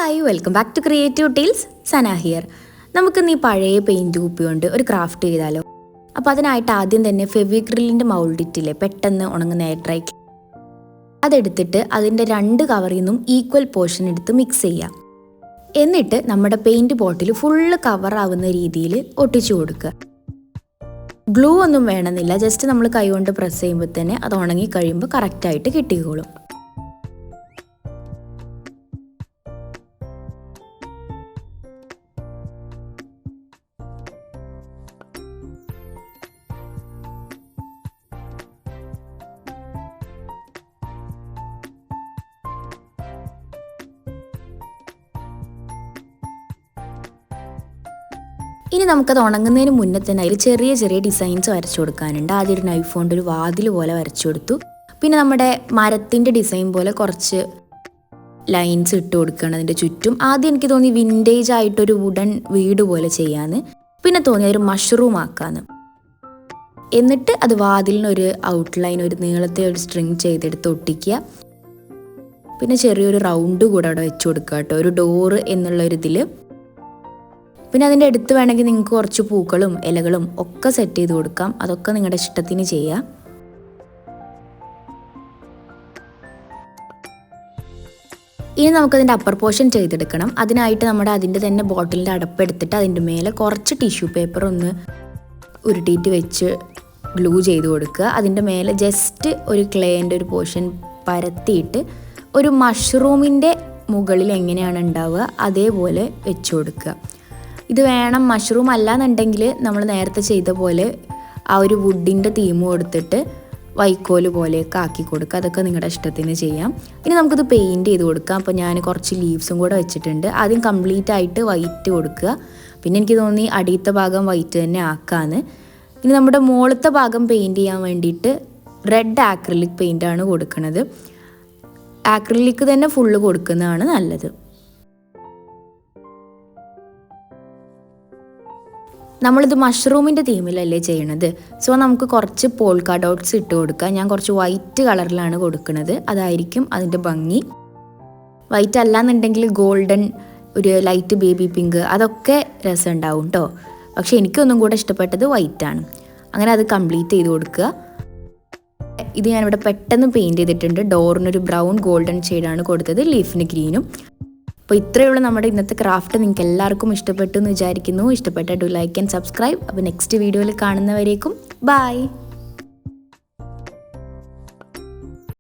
Hi, welcome back to creative teals. Sana here. നമുക്കിന്ന് ഈ പഴയ പെയിൻറ്റ് കുപ്പി കൊണ്ട് ഒരു ക്രാഫ്റ്റ് ചെയ്താലോ? അപ്പോൾ അതിനായിട്ട് ആദ്യം തന്നെ ഫെവിക്രിലിൻ്റെ മൗൾഡിറ്റില്ലേ, പെട്ടെന്ന് ഉണങ്ങുന്ന എയർ ഡ്രൈ, അതെടുത്തിട്ട് അതിൻ്റെ 2 കവറിൽ നിന്നും ഈക്വൽ പോർഷൻ എടുത്ത് മിക്സ് ചെയ്യാം. എന്നിട്ട് നമ്മുടെ പെയിൻറ്റ് ബോട്ടിൽ ഫുള്ള് കവറാവുന്ന രീതിയിൽ ഒട്ടിച്ചു കൊടുക്കുക. ഗ്ലൂ ഒന്നും വേണമെന്നില്ല, ജസ്റ്റ് നമ്മൾ കൈകൊണ്ട് പ്രസ് ചെയ്യുമ്പോൾ തന്നെ അത് ഉണങ്ങി കഴിയുമ്പോൾ കറക്റ്റായിട്ട് കിട്ടിക്കോളും. ഇനി നമുക്കത് ഉണങ്ങുന്നതിന് മുന്നേ തന്നെ അതിൽ ചെറിയ ചെറിയ ഡിസൈൻസ് വരച്ചു കൊടുക്കാനുണ്ട്. ആദ്യം ഒരു നൈഫ് കൊണ്ട് ഒരു വാതിൽ പോലെ വരച്ചു കൊടുത്തു. പിന്നെ നമ്മുടെ മരത്തിൻ്റെ ഡിസൈൻ പോലെ കുറച്ച് ലൈൻസ് ഇട്ട് കൊടുക്കുകയാണ് അതിൻ്റെ ചുറ്റും. ആദ്യം എനിക്ക് തോന്നി വിൻറ്റേജ് ആയിട്ടൊരു വുഡൻ വീട് പോലെ ചെയ്യാമെന്ന്. പിന്നെ തോന്നി അതൊരു മഷ്റൂം ആക്കാമെന്ന്. എന്നിട്ട് അത് വാതിലിനൊരു ഔട്ട്ലൈൻ, ഒരു നീളത്തെ ഒരു സ്ട്രിങ് ചെയ്തെടുത്ത് ഒട്ടിക്കുക. പിന്നെ ചെറിയൊരു റൗണ്ട് കൂടെ അവിടെ വെച്ച് കൊടുക്കുക കേട്ടോ, ഒരു ഡോറ് എന്നുള്ളൊരിതിൽ. പിന്നെ അതിൻ്റെ അടുത്ത് വേണമെങ്കിൽ നിങ്ങൾക്ക് കുറച്ച് പൂക്കളും ഇലകളും ഒക്കെ സെറ്റ് ചെയ്ത് കൊടുക്കാം. അതൊക്കെ നിങ്ങളുടെ ഇഷ്ടത്തിന് ചെയ്യാം. ഇനി നമുക്കതിൻ്റെ അപ്പർ പോർഷൻ ചെയ്തെടുക്കണം. അതിനായിട്ട് അതിൻ്റെ തന്നെ ബോട്ടിലിൻ്റെ അടപ്പെടുത്തിട്ട് അതിൻ്റെ മേലെ കുറച്ച് ടിഷ്യൂ പേപ്പർ ഒന്ന് ഉരുട്ടിയിട്ട് വെച്ച് ഗ്ലൂ ചെയ്ത് കൊടുക്കുക. അതിൻ്റെ മേലെ ജസ്റ്റ് ഒരു ക്ലേൻ്റെ ഒരു പോർഷൻ പരത്തിയിട്ട് ഒരു മഷ്റൂമിൻ്റെ മുകളിൽ എങ്ങനെയാണ് ഉണ്ടാവുക അതേപോലെ വെച്ച് കൊടുക്കുക. ഇത് വേണം, മഷ്റൂം അല്ലാന്നുണ്ടെങ്കിൽ നമ്മൾ നേരത്തെ ചെയ്ത പോലെ ആ ഒരു വുഡിൻ്റെ തീം കൊടുത്തിട്ട് വൈക്കോല് പോലെയൊക്കെ ആക്കി കൊടുക്കുക. അതൊക്കെ നിങ്ങളുടെ ഇഷ്ടത്തിന് ചെയ്യാം. ഇനി നമുക്കിത് പെയിൻറ്റ് ചെയ്ത് കൊടുക്കാം. അപ്പോൾ ഞാൻ കുറച്ച് ലീവ്സും കൂടെ വെച്ചിട്ടുണ്ട്. ആദ്യം കംപ്ലീറ്റ് ആയിട്ട് വൈറ്റ് കൊടുക്കുക. പിന്നെ എനിക്ക് തോന്നി അടിയത്തെ ഭാഗം വൈറ്റ് തന്നെ ആക്കാമെന്ന്. ഇനി നമ്മുടെ മുകളിലത്തെ ഭാഗം പെയിൻറ്റ് ചെയ്യാൻ വേണ്ടിയിട്ട് റെഡ് ആക്രിലിക് പെയിൻ്റാണ് കൊടുക്കുന്നത്. ആക്രിലിക് തന്നെ ഫുള്ള് കൊടുക്കുന്നതാണ് നല്ലത്. നമ്മളിത് മഷ്റൂമിൻ്റെ തീമിലല്ലേ ചെയ്യണത്, സോ നമുക്ക് കുറച്ച് പോൾക്ക ഡോട്ട്സ് ഇട്ട് കൊടുക്കുക. ഞാൻ കുറച്ച് വൈറ്റ് കളറിലാണ് കൊടുക്കുന്നത്, അതായിരിക്കും അതിൻ്റെ ഭംഗി. വൈറ്റ് അല്ലാന്നുണ്ടെങ്കിൽ ഗോൾഡൻ, ഒരു ലൈറ്റ് ബേബി പിങ്ക്, അതൊക്കെ രസം ഉണ്ടാവും കേട്ടോ. പക്ഷേ എനിക്കൊന്നും കൂടെ ഇഷ്ടപ്പെട്ടത് വൈറ്റാണ്. അങ്ങനെ അത് കംപ്ലീറ്റ് ചെയ്ത് കൊടുക്കുക. ഇത് ഞാനിവിടെ പെട്ടെന്ന് പെയിൻറ്റ് ചെയ്തിട്ടുണ്ട്. ഡോറിനൊരു ബ്രൗൺ ഗോൾഡൻ ഷെയ്ഡാണ് കൊടുത്തത്, ലീഫിന് ഗ്രീനും. അപ്പോൾ ഇത്രയേ ഉള്ളൂ നമ്മുടെ ഇന്നത്തെ ക്രാഫ്റ്റ്. നിങ്ങൾക്ക് എല്ലാവർക്കും ഇഷ്ടപ്പെട്ടു എന്ന് വിചാരിക്കുന്നു. ഇഷ്ടപ്പെട്ട ഡു ലൈക്ക് ആൻഡ് സബ്സ്ക്രൈബ്. അപ്പോൾ നെക്സ്റ്റ് വീഡിയോയിൽ കാണുന്നവരേക്കും ബൈ.